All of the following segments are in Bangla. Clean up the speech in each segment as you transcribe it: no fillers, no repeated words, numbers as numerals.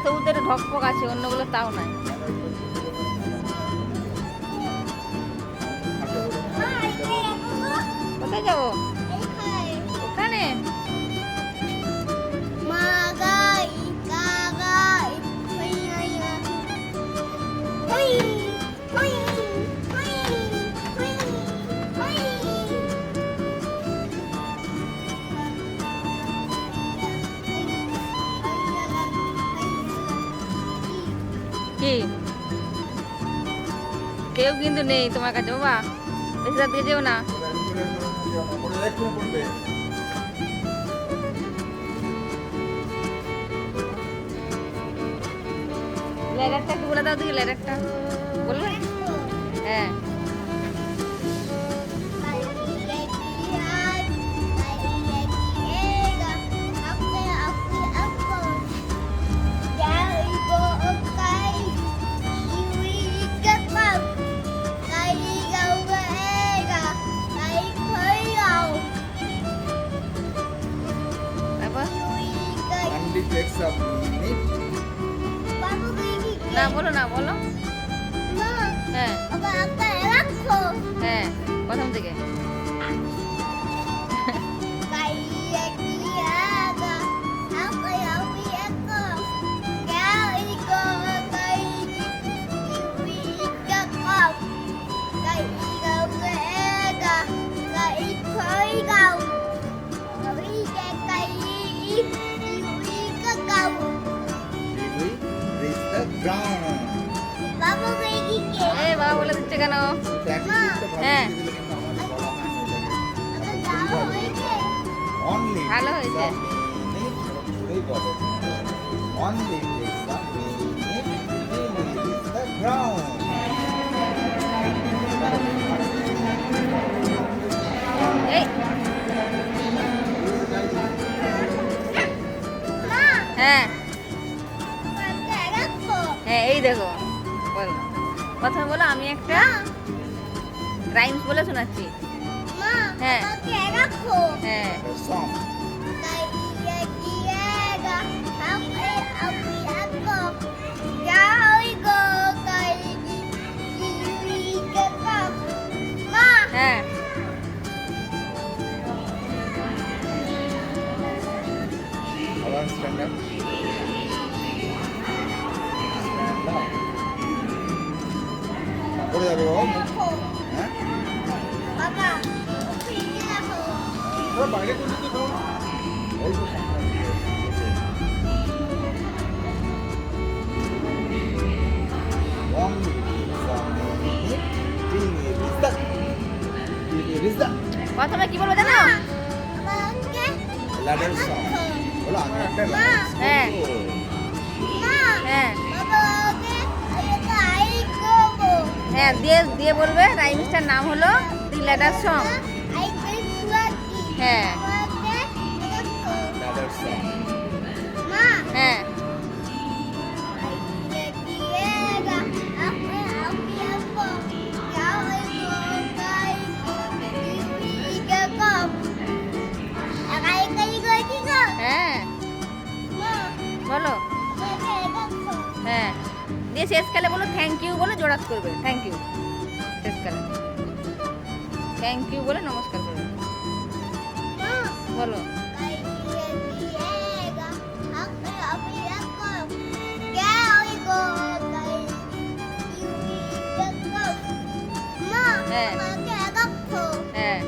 তবুতে ঢকপক আছে, অন্যগুলো তাও নাই। কোথায় যাবো? ওখানে কি কেউ কিন্তু নেই তোমার কাছে বাবা, বেশি রাত দিয়ে যেও না। লেডারটা একটু বলে দাও দেখি, লেডারটা বলবে? হ্যাঁ না বলো না বলো। হ্যাঁ হ্যাঁ প্রথম থেকে বাবা বলে দিচ্ছে কেন? হ্যাঁ ভালো হয়েছে। হ্যাঁ হ্যাঁ এই দেখো বলো, প্রথমে বলো আমি একটা রাইমস বলে শোনাচ্ছি। হ্যাঁ হ্যাঁ হ্যাঁ করে যাবে ও। হ্যাঁ বাবা বাইরে করতে তো ওই তো প্রথমে কি বলবো জানো? ladder song বলো আমি একটা হ্যাঁ হ্যাঁ হ্যাঁ দিয়ে দিয়ে বলবে রাইমসটার নাম হলো দি ল্যাডার সং। হ্যাঁ ladder song হ্যাঁ হ্যাঁ বলো। হ্যাঁ দিয়ে শেষকালে বলো থ্যাংক ইউ বলে জোড়াত করবে, থ্যাংক ইউ শেষকালে থ্যাংক ইউ বলে নমস্কার করবে। বলো হ্যাঁ হ্যাঁ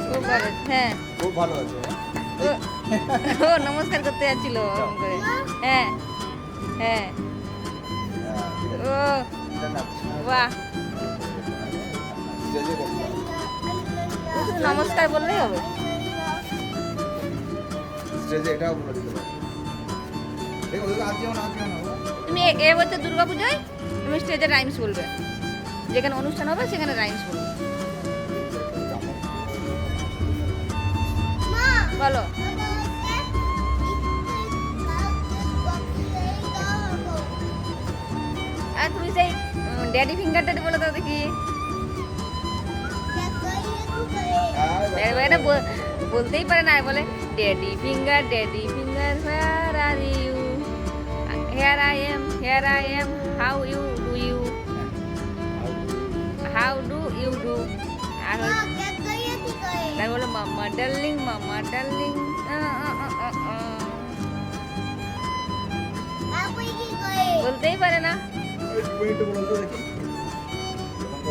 খুব ভালো। হ্যাঁ খুব ভালো আছে। ও নমস্কার করতে যাচ্ছিল ওরকম করে। হ্যাঁ হ্যাঁ ও বাহ, নমস্কার বললেই হবে। স্টেজে এটাও বলে দিতে পারো। দেখো আজ যেমন তুমি এবছর দুর্গাপুজোয় তুমি স্টেজে রাইমস বলবে, যেখানে অনুষ্ঠান হবে সেখানে রাইমস বলবে। বলো। আর তুমি সেই ড্যাডি ফিঙ্গারটা বলে দাও দেখি। এটা বলতেই পারে না, বলে daddy finger where are you, here I am how do you do. আর তাই বলে মাম্মা ডার্লিং বলতেই পারে না।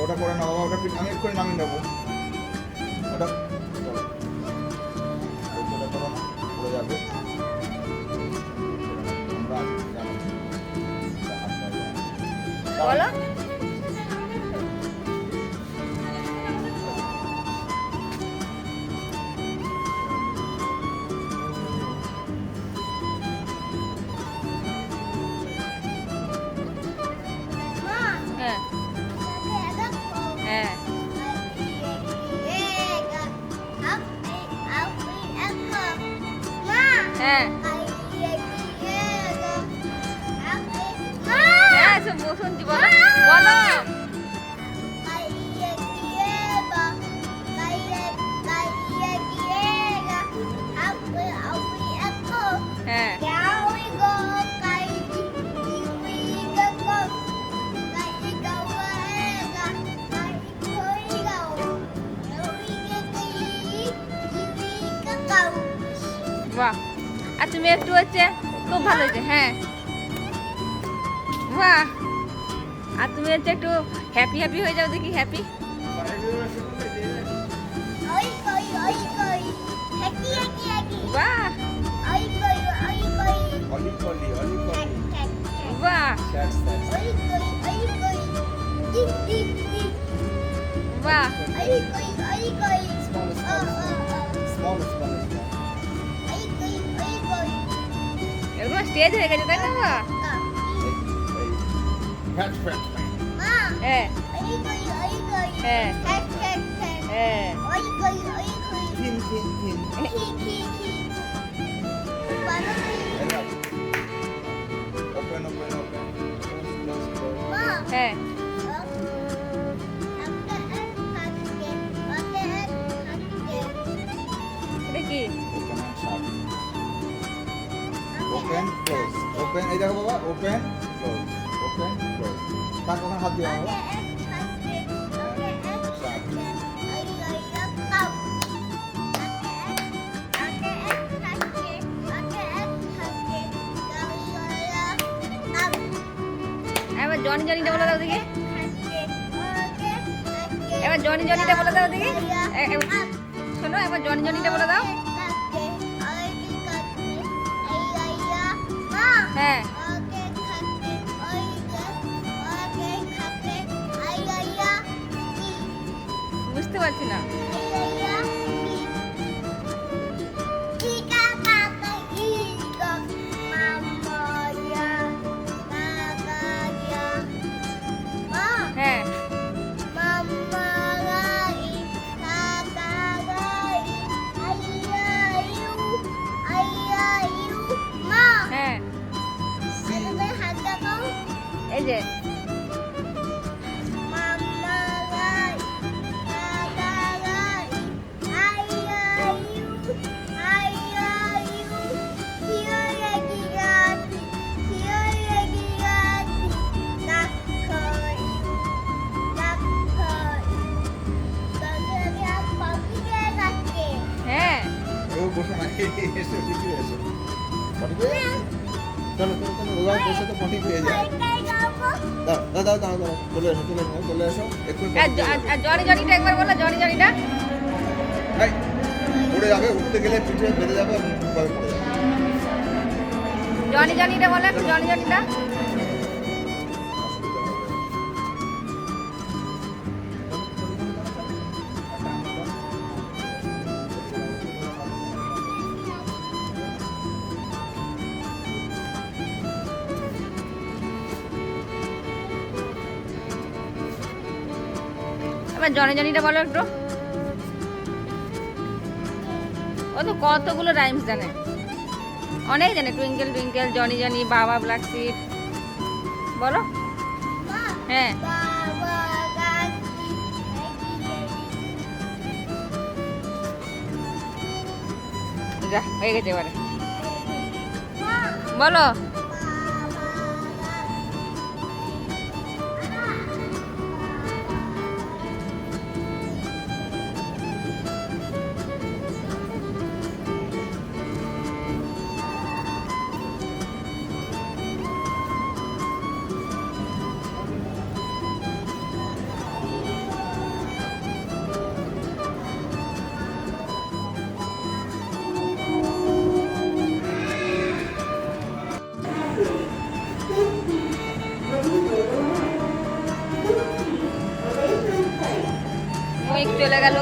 ওটা করে না বাবা, ওটা আমি এক্ষুনি নামিয়ে নেবো। ওটা করো না, পড়ে যাবে। বলো। হ্যাঁ হ্যাঁ হ্যাঁ হ্যাঁ শুনছি, বলো বলো। হ্যাঁ বাহ, আর তুমি একটু হচ্ছে খুব ভালো হয়েছে। হ্যাঁ বাহ, আর তুমি হচ্ছে একটু হ্যাপি হয়ে যাও দেখি, হ্যাপি। বাহ বাহ বাহ, এরকম স্টেজ হয়ে গেছে তাই না? বাহ হ্যাঁ হ্যাঁ হ্যাঁ হ্যাঁ এটা কি? ওপেন ক্লোজ, ওপেন, এই দেখো বাবা, ওপেন ক্লোজ, ওপেন ক্লোজ। কার কখন হাত দিও বাবা? এবার জনিটা বলে দাও দেখি। এবার জনিটা বলে দাও দেখি। শোনো, এবার জনিটা বলে দাও। হ্যাঁ বুঝতে পারছি না। হ্যাঁ হ্যাঁ এই যে হ্যাঁ বসো না, এসো শিখে এসো। পটি পেয়ে চলো চলো চলো, ওরা বসে তো পটি পেয়ে যায়। দাও দাও দাও দাও, চলে এসো চলে এসো একটু। আর জনিটা একবার বলো, জনিটা। এই উড়ে যাবে, উঠতে গেলে পিঠে বেঁধে যাবে, পড়ে যাবে। জনিটা বলো, একটু জনিটা। এবার জনিটা বলো একটু। ও তো কতগুলো রাইমস জানে, অনেক জানে। টুইঙ্কেল টুইঙ্কেল, জনি জনি, বাবা ব্ল্যাক শিপ। বলো। হ্যাঁ যা হয়ে গেছে এবারে। বলো। মুখ চলে গেল।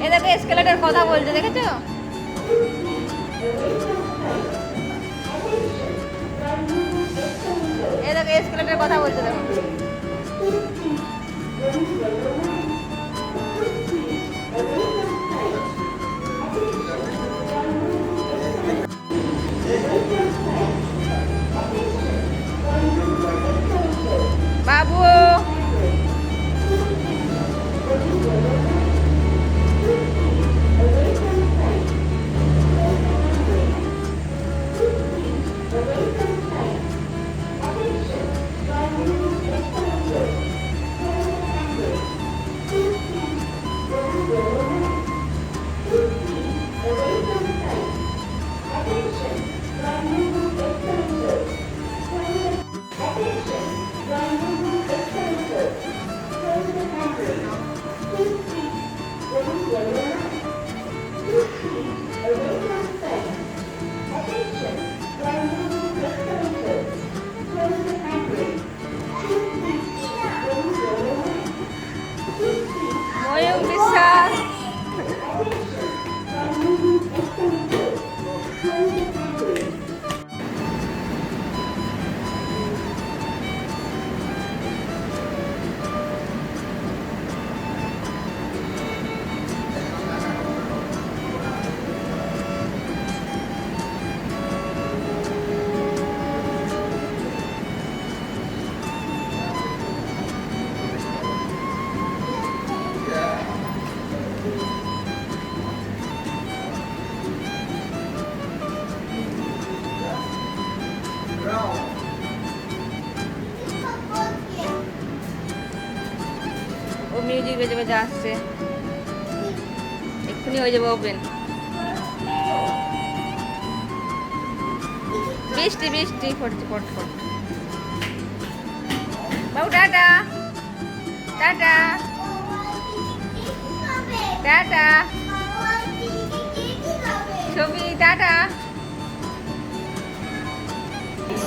এই দেখো এসকেলেটর কথা বলছে, দেখেছো? এই দেখো এসকেলেটর কথা বলছে, দেখো। বাবু ময়ূর বিশ্বাস। ও মিউজিক বেজে বেজে আসছে, এক্ষুনি হয়ে যাবে ওপেন। বৃষ্টি বৃষ্টি পড়ছে পট পট। বাবু টাটা টাটা টাটা, ছবি টাটা।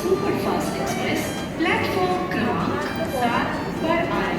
सुपरफास्ट एक्सप्रेस प्लेटफॉर्म क्रमांक 7 पर आ